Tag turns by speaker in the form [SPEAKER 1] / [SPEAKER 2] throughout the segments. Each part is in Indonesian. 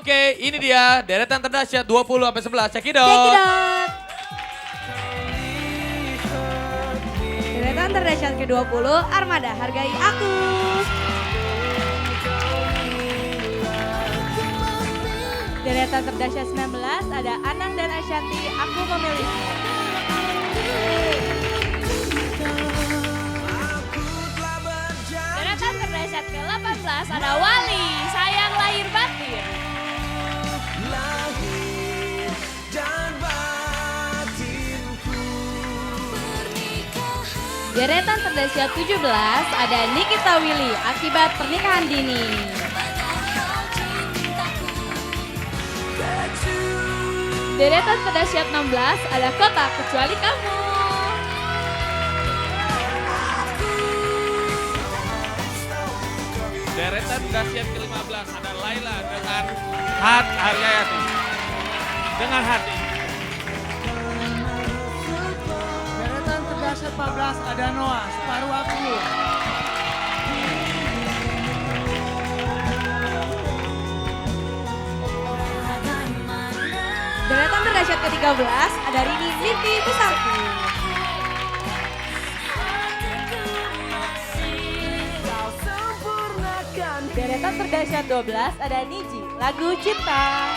[SPEAKER 1] Oke, ini dia deretan terdahsyat 20 sampai 11. Cekidot.
[SPEAKER 2] Cekidot. Deretan terdahsyat ke-20 Armada Hargai Aku. Deretan terdahsyat 19 ada Anang dan Ashanti Aku Memilihmu.
[SPEAKER 3] Deretan terdahsyat ke-18 ada Wali, Sayang Lahir Batin.
[SPEAKER 2] Deretan terdahsyat 17 ada Nikita Willy Akibat Pernikahan Dini. Deretan terdahsyat 16 ada Kota Kecuali Kamu.
[SPEAKER 1] Deretan dahsyat ke-15 ada Laila dengan Haryayati. Dengan hati.
[SPEAKER 4] Deretan terdahsyat 14 ada Noah, Separuh Aku.
[SPEAKER 2] Deretan terdahsyat ke-13 ada Rini Mimpi Besarku. Deretan terdahsyat 12 ada Niji Lagu Cinta.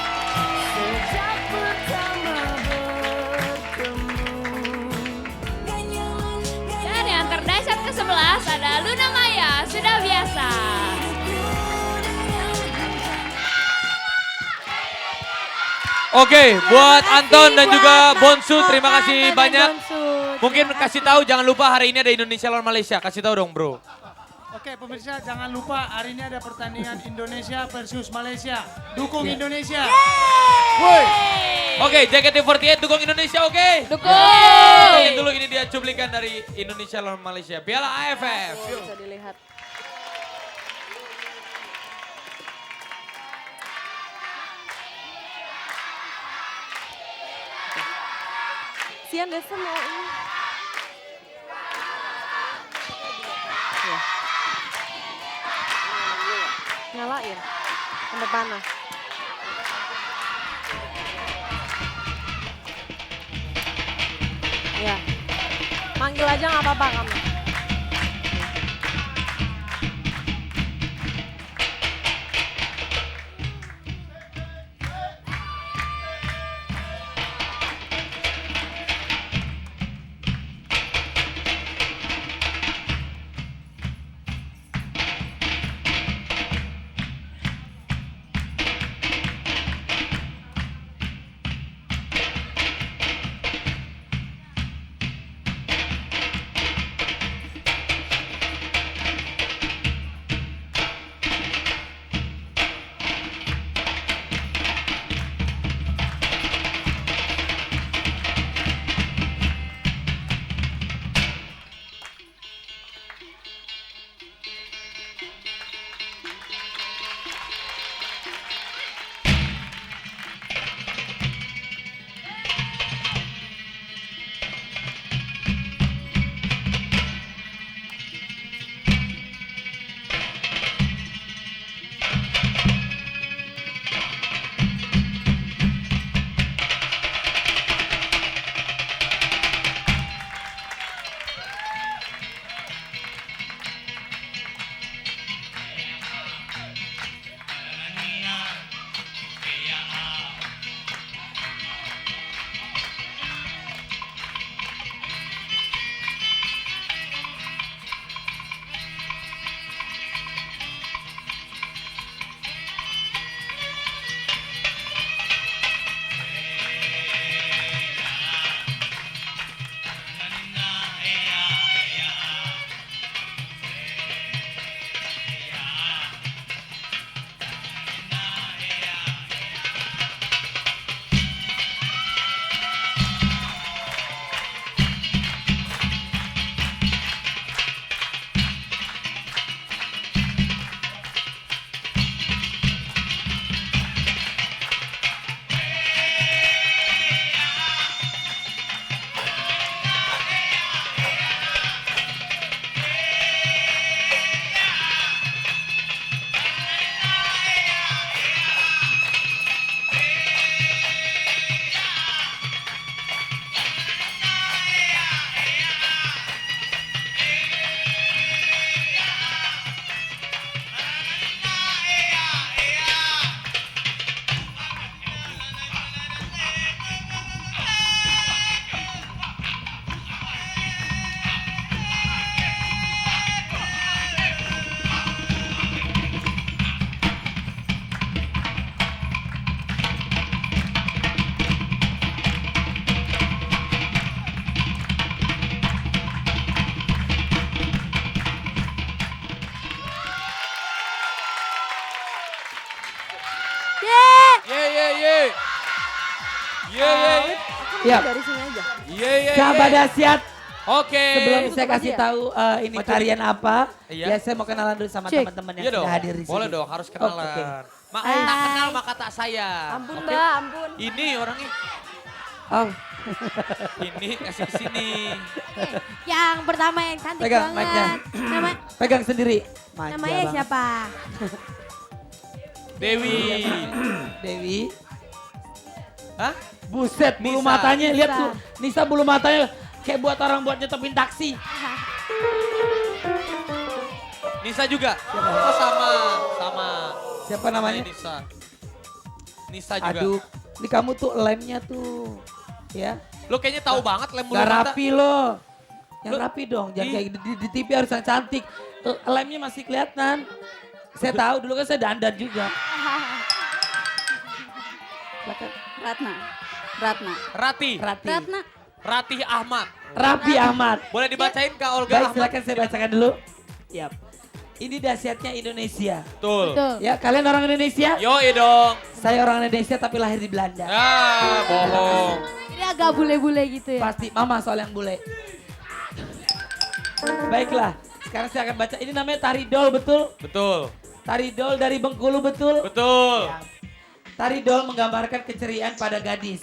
[SPEAKER 3] Dan yang terdahsyat ke-11 ada Luna Maya, Sudah Biasa.
[SPEAKER 1] Oke, buat
[SPEAKER 2] Terima kasih
[SPEAKER 1] Anton dan
[SPEAKER 2] buat
[SPEAKER 1] juga
[SPEAKER 2] Mas
[SPEAKER 1] Bonsu,
[SPEAKER 2] Anton
[SPEAKER 1] terima kasih
[SPEAKER 2] dan
[SPEAKER 1] banyak.
[SPEAKER 2] Bonsu.
[SPEAKER 1] Mungkin
[SPEAKER 2] Terima
[SPEAKER 1] kasih
[SPEAKER 2] kasih.
[SPEAKER 1] tahu, jangan lupa hari ini ada Indonesia lawan Malaysia. Kasih tahu dong bro.
[SPEAKER 4] Oke pemirsa, jangan lupa hari ini ada pertandingan Indonesia versus Malaysia. Dukung Indonesia.
[SPEAKER 1] Woi. Oke, JKT48 dukung Indonesia, oke?
[SPEAKER 2] Dukung.
[SPEAKER 1] Lihat dulu ini dia cuplikan dari Indonesia lawan Malaysia. Piala AFF. Yuk.
[SPEAKER 2] Bisa dilihat. Sian deh semua ini. Nyalain. Sampai panas. Ya. Manggil aja nggak apa-apa kamu.
[SPEAKER 5] Ya,
[SPEAKER 6] Dari sini aja.
[SPEAKER 5] sahabat dahsyat.
[SPEAKER 1] Oke.
[SPEAKER 5] Sebelum saya
[SPEAKER 6] Tutup
[SPEAKER 5] kasih
[SPEAKER 6] aja ya?
[SPEAKER 5] tahu ini tarian apa,
[SPEAKER 1] Iya.
[SPEAKER 5] ya saya mau kenalan dulu sama
[SPEAKER 6] Cek.
[SPEAKER 5] teman-teman yang
[SPEAKER 1] Iya dong,
[SPEAKER 5] sudah hadir di sini.
[SPEAKER 1] boleh dong, harus kenalan.
[SPEAKER 5] oke.
[SPEAKER 1] Tak kenal maka tak sayang.
[SPEAKER 6] Ampun
[SPEAKER 1] Oke?
[SPEAKER 6] Mbak, ampun.
[SPEAKER 1] Ini orangnya,
[SPEAKER 5] Oh,
[SPEAKER 1] ini kasih ke sini.
[SPEAKER 2] Yang pertama yang cantik
[SPEAKER 5] Pegang
[SPEAKER 2] banget.
[SPEAKER 5] mic-nya.
[SPEAKER 2] Nama,
[SPEAKER 5] pegang sendiri. Manja
[SPEAKER 2] namanya
[SPEAKER 5] banget.
[SPEAKER 2] siapa?
[SPEAKER 1] Dewi.
[SPEAKER 5] Dewi.
[SPEAKER 1] Hah?
[SPEAKER 5] Buset, bulu
[SPEAKER 1] Nisa.
[SPEAKER 5] matanya, lihat
[SPEAKER 2] Nisa.
[SPEAKER 5] tuh. Nisa bulu matanya kayak buat orang buat nyetopin taksi.
[SPEAKER 1] Nisa juga? Oh sama.
[SPEAKER 5] Siapa namanya?
[SPEAKER 1] Nisa. Nisa juga.
[SPEAKER 5] Aduh, ini kamu tuh lemnya tuh. Ya,
[SPEAKER 1] Lo kayaknya tahu banget lem bulu
[SPEAKER 5] gak
[SPEAKER 1] mata.
[SPEAKER 5] rapi loh. Yang
[SPEAKER 1] Lu-
[SPEAKER 5] rapi dong, jangan
[SPEAKER 1] Ih.
[SPEAKER 5] kayak di TV harus yang cantik. Lemnya masih kelihatan. Saya tahu dulu kan saya dandan juga. Silakan.
[SPEAKER 6] Ratna.
[SPEAKER 1] Rati.
[SPEAKER 5] Rati.
[SPEAKER 6] Ratna.
[SPEAKER 1] Ratih Ahmad.
[SPEAKER 5] Raffi Ahmad.
[SPEAKER 1] Boleh dibacain Kak Olga
[SPEAKER 5] Baik,
[SPEAKER 1] Ahmad?
[SPEAKER 5] silakan saya bacakan dulu. Yap. Ini dahsyatnya Indonesia.
[SPEAKER 1] Betul.
[SPEAKER 2] Tuh.
[SPEAKER 5] Ya, kalian orang Indonesia?
[SPEAKER 1] Yoi dong.
[SPEAKER 5] Saya orang Indonesia tapi lahir di Belanda.
[SPEAKER 1] Ya, bohong.
[SPEAKER 2] Ini agak bule-bule gitu ya.
[SPEAKER 5] Pasti mama soal yang bule. Baiklah, sekarang saya akan baca. Ini namanya tari dol, betul?
[SPEAKER 1] Betul.
[SPEAKER 5] Tari dol dari Bengkulu, betul?
[SPEAKER 1] Betul.
[SPEAKER 5] Tari dol menggambarkan keceriaan pada gadis.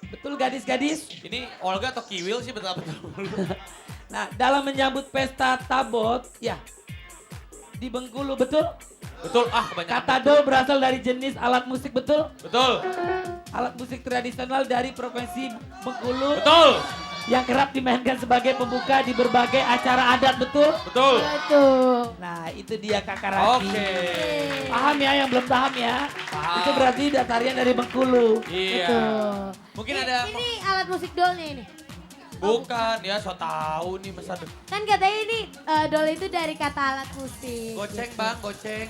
[SPEAKER 5] Betul gadis-gadis?
[SPEAKER 1] Ini Olga atau Kiwil sih betul-betul.
[SPEAKER 5] Nah, dalam menyambut pesta tabot, ya. Di Bengkulu, betul?
[SPEAKER 1] Betul. Ah, kebanyakan.
[SPEAKER 5] Kata dol berasal dari jenis alat musik, betul?
[SPEAKER 1] Betul.
[SPEAKER 5] Alat musik tradisional dari Provinsi Bengkulu
[SPEAKER 1] Betul.
[SPEAKER 5] yang kerap dimainkan sebagai pembuka di berbagai acara adat, betul?
[SPEAKER 1] Betul.
[SPEAKER 2] Betul.
[SPEAKER 5] Nah, itu dia Kakak Rati.
[SPEAKER 1] Oke.
[SPEAKER 5] Paham ya yang belum paham ya?
[SPEAKER 1] Paham.
[SPEAKER 5] Itu berarti tarian dari Bengkulu.
[SPEAKER 1] Iya.
[SPEAKER 2] Betul.
[SPEAKER 1] Mungkin ada
[SPEAKER 2] Ini alat musik dolnya ini.
[SPEAKER 1] bukan ya, so tahu nih Mas Adu.
[SPEAKER 2] Kan katanya ini dol itu dari kata alat musik.
[SPEAKER 1] Goceng Bang, goceng.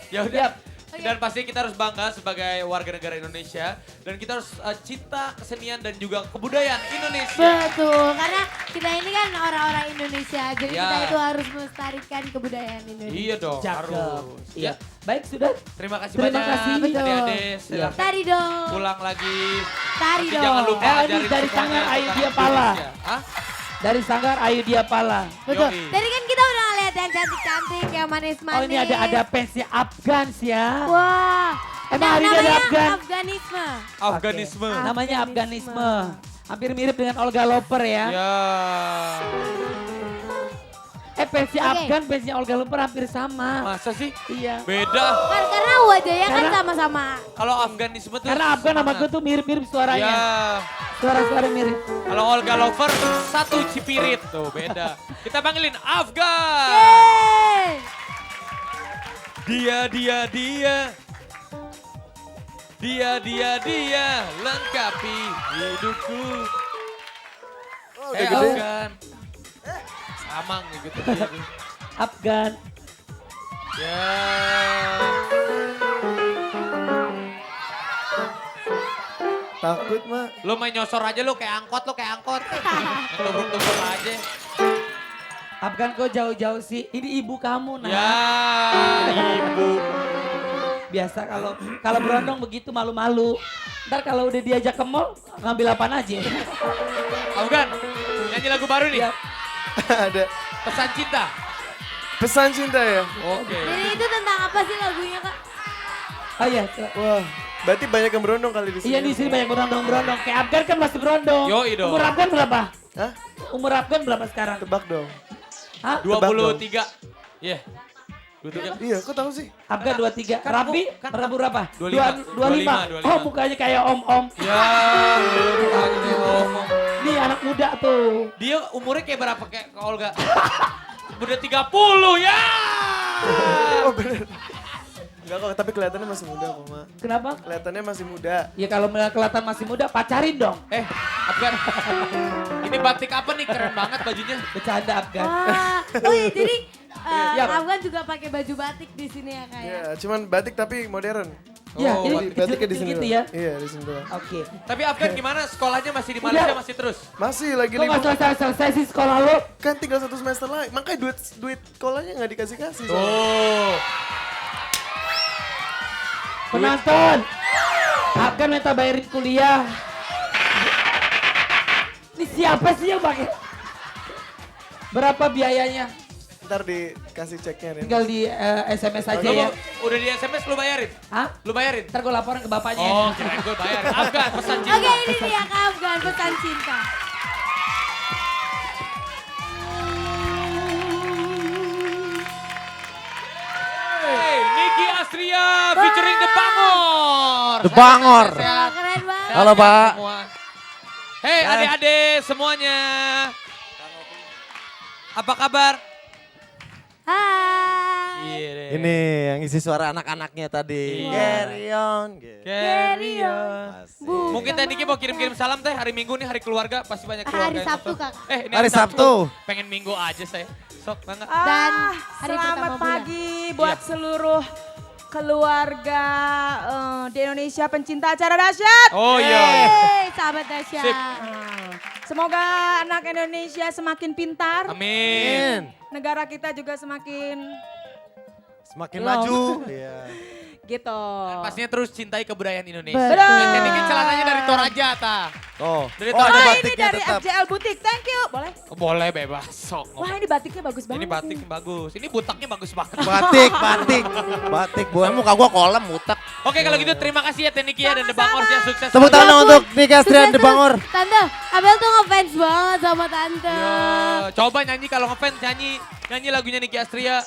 [SPEAKER 1] Ya udah. Dan pasti kita harus bangga sebagai warga negara Indonesia dan kita harus cinta kesenian dan juga kebudayaan Indonesia.
[SPEAKER 2] Betul, karena kita ini kan orang-orang Indonesia, jadi
[SPEAKER 1] Ya.
[SPEAKER 2] kita itu harus melestarikan kebudayaan Indonesia.
[SPEAKER 1] Iya dong,
[SPEAKER 5] Cakep.
[SPEAKER 1] harus.
[SPEAKER 5] Iya.
[SPEAKER 1] Ya,
[SPEAKER 5] Baik, sudah.
[SPEAKER 1] terima kasih
[SPEAKER 5] Terima
[SPEAKER 1] banyak.
[SPEAKER 5] kasih.
[SPEAKER 1] Adik-adik,
[SPEAKER 5] Iya.
[SPEAKER 1] silahkan
[SPEAKER 2] Tari dong.
[SPEAKER 1] pulang lagi.
[SPEAKER 2] Tari
[SPEAKER 1] Nanti
[SPEAKER 2] dong.
[SPEAKER 1] jangan lupa
[SPEAKER 5] ini
[SPEAKER 1] ajarin
[SPEAKER 5] dari
[SPEAKER 1] semuanya
[SPEAKER 5] Sanggar Ayu
[SPEAKER 1] tentang
[SPEAKER 5] Dia Pala.
[SPEAKER 1] Indonesia. Hah?
[SPEAKER 5] Dari Sanggar Ayu Dia Pala.
[SPEAKER 2] Betul.
[SPEAKER 1] Yoi.
[SPEAKER 2] Tadi kan kita udah lihat yang cantik-cantik, yang manis-manis.
[SPEAKER 5] Oh, ini ada fansnya Afgans ya.
[SPEAKER 2] Wah.
[SPEAKER 5] Emang hari ini ada
[SPEAKER 2] namanya
[SPEAKER 5] Afgan?
[SPEAKER 2] Afganisme.
[SPEAKER 1] Afganisme.
[SPEAKER 5] Oke. Namanya Afganisme. Hampir mirip dengan Olga Loper ya.
[SPEAKER 1] Ya.
[SPEAKER 5] Fansnya
[SPEAKER 2] Oke.
[SPEAKER 5] Afgan, fansnya Olga Loper hampir sama.
[SPEAKER 1] Masa sih?
[SPEAKER 5] Iya.
[SPEAKER 1] Beda.
[SPEAKER 2] Kan karena wajahnya kan
[SPEAKER 5] Karena-
[SPEAKER 2] sama-sama.
[SPEAKER 1] Kalau Afganisme tuh
[SPEAKER 5] Karena Afgan sama gue tuh mirip-mirip suaranya.
[SPEAKER 1] Ya.
[SPEAKER 5] Suara-suara mirip.
[SPEAKER 1] Kalau Olga Lover satu cipirit tuh beda. Kita panggilin Afgan.
[SPEAKER 2] Yeay.
[SPEAKER 1] Dia lengkapi hidupku.
[SPEAKER 7] udah gede.
[SPEAKER 1] Afgan. Amang gitu.
[SPEAKER 5] Afgan.
[SPEAKER 1] Ya.
[SPEAKER 7] Takut, Mak.
[SPEAKER 1] Lu main nyosor aja lu kayak angkot. Tubruk-tubruk aja.
[SPEAKER 5] Afgan kok jauh-jauh sih? Ini ibu kamu nah.
[SPEAKER 1] Ya, ibu.
[SPEAKER 5] Biasa kalau berondong begitu malu-malu. Ntar kalau udah diajak ke mall ngambil apaan aja.
[SPEAKER 1] Afgan, nyanyi lagu baru nih.
[SPEAKER 5] Ya.
[SPEAKER 7] Ada
[SPEAKER 1] Pesan cinta.
[SPEAKER 7] pesan cinta ya?
[SPEAKER 1] Oke.
[SPEAKER 2] Jadi itu tentang apa sih lagunya kak?
[SPEAKER 5] Oh iya.
[SPEAKER 7] Wah, berarti banyak yang berondong kali di sini.
[SPEAKER 5] Iya di sini banyak berondong-berondong. Kayak Afgan kan masih berondong.
[SPEAKER 1] Yoi dong.
[SPEAKER 5] Umur Afgan berapa?
[SPEAKER 7] Hah?
[SPEAKER 5] Umur Afgan berapa sekarang?
[SPEAKER 7] Tebak dong.
[SPEAKER 5] Hah?
[SPEAKER 1] 23. Iya. 23.
[SPEAKER 7] Iya, kok tahu sih?
[SPEAKER 5] Afgan 23.
[SPEAKER 1] Kan
[SPEAKER 5] Rapi
[SPEAKER 1] aku- kan
[SPEAKER 5] berapa berapa?
[SPEAKER 1] 25.
[SPEAKER 5] 25. Oh mukanya kayak om-om.
[SPEAKER 1] Ya, ngomong.
[SPEAKER 5] Nih anak muda tuh.
[SPEAKER 1] Dia umurnya kayak berapa kayak ke Olga? Udah 30 ya.
[SPEAKER 7] Oh bener. Enggak kok, tapi kelihatannya masih muda kok, Mak.
[SPEAKER 5] Kenapa?
[SPEAKER 7] Kelihatannya masih muda.
[SPEAKER 5] Ya kalau kelihatan masih muda pacarin dong.
[SPEAKER 1] Afgan. Ini batik apa nih? Keren banget bajunya.
[SPEAKER 5] Bercanda Afgan.
[SPEAKER 2] Wah, oh iya jadi
[SPEAKER 5] Ya,
[SPEAKER 2] Afgan juga pakai baju batik di sini ya kak ya?
[SPEAKER 7] Iya, cuman batik tapi modern.
[SPEAKER 5] Ya,
[SPEAKER 1] Oh,
[SPEAKER 5] ini
[SPEAKER 7] Batiknya di
[SPEAKER 5] kecil
[SPEAKER 7] sini
[SPEAKER 5] gitu
[SPEAKER 7] doang.
[SPEAKER 5] ya.
[SPEAKER 7] Iya, di sini doang.
[SPEAKER 5] Oke.
[SPEAKER 1] Tapi Afgan gimana? Sekolahnya masih di Malaysia masih terus?
[SPEAKER 7] Masih lagi
[SPEAKER 5] Kok gak
[SPEAKER 7] libur.
[SPEAKER 5] selesai sih sekolah lo?
[SPEAKER 7] Kan tinggal 1 semester lagi. Makanya duit sekolahnya nggak dikasih-kasih.
[SPEAKER 1] Tuh.
[SPEAKER 5] Penonton. Akan minta bayarin kuliah. Ini siapa sih yang pakai? Berapa biayanya?
[SPEAKER 7] Ntar dikasih ceknya nih.
[SPEAKER 5] Tinggal di SMS aja
[SPEAKER 1] Lu
[SPEAKER 5] ya.
[SPEAKER 1] udah di SMS lu bayarin?
[SPEAKER 5] Hah?
[SPEAKER 1] Lu bayarin?
[SPEAKER 5] Ntar gue laporan ke bapaknya.
[SPEAKER 1] Oh, kirain gue bayarin. Afgan, pesan cinta.
[SPEAKER 2] Oke, ini dia Kak Afgan, pesan cinta.
[SPEAKER 1] Hey, Niki Astria featuring The Bangor.
[SPEAKER 6] The Bangor.
[SPEAKER 2] Wah, keren banget.
[SPEAKER 6] Halo, Pak.
[SPEAKER 1] Semua. Hey adik-adik semuanya. Apa kabar?
[SPEAKER 2] Hai.
[SPEAKER 1] Iya deh.
[SPEAKER 6] Ini yang isi suara anak-anaknya tadi.
[SPEAKER 1] Iya.
[SPEAKER 6] Carry on.
[SPEAKER 1] Carry on.
[SPEAKER 6] Asik.
[SPEAKER 1] Mungkin Teh Niki mau kirim-kirim salam Teh hari Minggu nih hari keluarga pasti banyak keluarga.
[SPEAKER 2] Hari
[SPEAKER 1] yang
[SPEAKER 2] Sabtu,
[SPEAKER 1] nonton.
[SPEAKER 2] Kak.
[SPEAKER 1] Ini
[SPEAKER 6] Hari Sabtu.
[SPEAKER 1] Pengen Minggu aja saya. Sok bangga.
[SPEAKER 2] Dan hari
[SPEAKER 8] Selamat
[SPEAKER 2] pertama bulan.
[SPEAKER 8] pagi buat
[SPEAKER 1] Iya.
[SPEAKER 8] seluruh keluarga di Indonesia pencinta acara dahsyat.
[SPEAKER 1] Oh iya.
[SPEAKER 2] Yeay, sahabat dahsyat.
[SPEAKER 1] Sip.
[SPEAKER 8] Semoga anak Indonesia semakin pintar,
[SPEAKER 1] Amin.
[SPEAKER 8] negara kita juga semakin
[SPEAKER 6] Semakin maju. Iya.
[SPEAKER 8] gitu.
[SPEAKER 1] Pastinya terus cintai kebudayaan Indonesia.
[SPEAKER 2] Betul.
[SPEAKER 1] Dan Niki celananya dari Toraja ta.
[SPEAKER 6] Oh,
[SPEAKER 1] Dari
[SPEAKER 6] oh
[SPEAKER 1] Toraja.
[SPEAKER 6] ada
[SPEAKER 8] Wah, ini
[SPEAKER 6] batiknya
[SPEAKER 8] dari
[SPEAKER 6] tetap.
[SPEAKER 8] FJL Boutique, thank you. Boleh?
[SPEAKER 1] Boleh bebas sok.
[SPEAKER 8] Wah, ini batiknya bagus banget.
[SPEAKER 1] Ini batik bagus. Ini butaknya bagus banget.
[SPEAKER 6] Batik. Bukan muka gua kolam mutak.
[SPEAKER 1] Oke kalau gitu terima kasih ya Teh Niki ya dan The Bangors yang sukses.
[SPEAKER 6] Tepuk tangan
[SPEAKER 2] Ya
[SPEAKER 6] untuk
[SPEAKER 2] ampun,
[SPEAKER 6] Niki Astria
[SPEAKER 2] sukses
[SPEAKER 6] The
[SPEAKER 2] terus.
[SPEAKER 6] Bangor.
[SPEAKER 2] Tante, Abel tuh ngefans banget sama Tante.
[SPEAKER 1] Ya, coba nyanyi kalau ngefans nyanyi lagunya Niki Astria.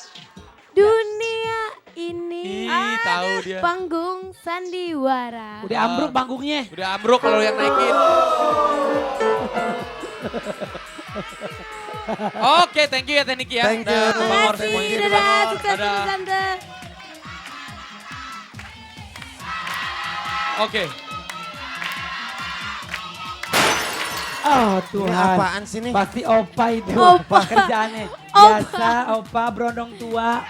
[SPEAKER 2] Dunia ini
[SPEAKER 1] Ih, tahu dia.
[SPEAKER 2] panggung sandiwara.
[SPEAKER 5] Udah ambruk panggungnya.
[SPEAKER 1] Udah ambruk kalau yang naikin. Oke, thank you ya Teh Niki ya.
[SPEAKER 6] Thank you.
[SPEAKER 1] Dan The Bangors
[SPEAKER 2] Makasih,
[SPEAKER 1] semuanya. The
[SPEAKER 2] dadah,
[SPEAKER 1] Bangors,
[SPEAKER 2] sukses
[SPEAKER 1] dadah.
[SPEAKER 2] terus Tante.
[SPEAKER 1] Oke.
[SPEAKER 5] Oh
[SPEAKER 6] Ini
[SPEAKER 5] Tuhan.
[SPEAKER 6] apaan sih nih?
[SPEAKER 5] Pasti opa itu.
[SPEAKER 2] Opa.
[SPEAKER 5] Kerjaannya.
[SPEAKER 2] Opa.
[SPEAKER 5] Biasa opa berondong tua.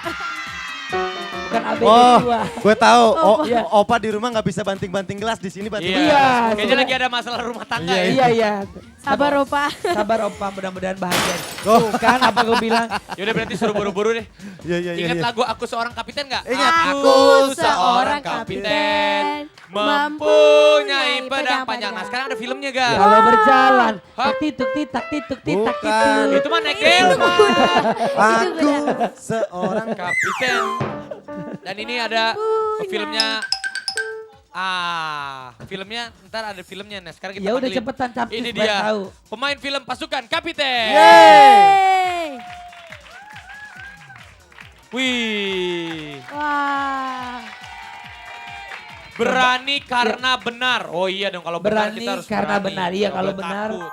[SPEAKER 5] Bukan ABG
[SPEAKER 6] Oh,
[SPEAKER 5] tua.
[SPEAKER 6] gue tahu.
[SPEAKER 5] Iya.
[SPEAKER 6] Opa di rumah nggak bisa banting-banting gelas, di sini banting.
[SPEAKER 1] Iya.
[SPEAKER 5] Iya,
[SPEAKER 1] Kayaknya
[SPEAKER 5] sudah.
[SPEAKER 1] lagi ada masalah rumah tangga ya.
[SPEAKER 5] Iya, iya.
[SPEAKER 2] Sabar Opa.
[SPEAKER 5] Sabar opa, mudah-mudahan bahagia.
[SPEAKER 6] Oh.
[SPEAKER 5] Tuh kan apa gue bilang.
[SPEAKER 1] Yaudah berarti suruh buru-buru deh.
[SPEAKER 6] Iya.
[SPEAKER 1] Ingat lagu Aku Seorang Kapiten nggak?
[SPEAKER 6] Ingat.
[SPEAKER 1] Aku seorang kapiten mempunyai pedang panjang. Nah sekarang ada filmnya Ga?
[SPEAKER 5] Kalau berjalan,
[SPEAKER 1] Hah?
[SPEAKER 5] tituk titak tituk titak
[SPEAKER 6] Bukan.
[SPEAKER 5] tituk.
[SPEAKER 1] Itu mah nekel.
[SPEAKER 6] Aku seorang
[SPEAKER 1] Kapiten. Dan ini ada filmnya. Filmnya ntar ada filmnya. Nah sekarang kita
[SPEAKER 5] Ya udah
[SPEAKER 1] panggilin.
[SPEAKER 5] cepetan capcus
[SPEAKER 1] Ini
[SPEAKER 5] biar
[SPEAKER 1] dia
[SPEAKER 5] tahu.
[SPEAKER 1] pemain film Pasukan Kapiten.
[SPEAKER 2] Yeay.
[SPEAKER 1] Wih.
[SPEAKER 2] Wah.
[SPEAKER 1] Berani karena benar. Oh iya dong kalau benar
[SPEAKER 5] Berani
[SPEAKER 1] kita harus
[SPEAKER 5] karena
[SPEAKER 1] berani.
[SPEAKER 5] benar. Iya,
[SPEAKER 1] Nggak
[SPEAKER 5] kalau
[SPEAKER 1] boleh
[SPEAKER 5] benar.
[SPEAKER 1] takut.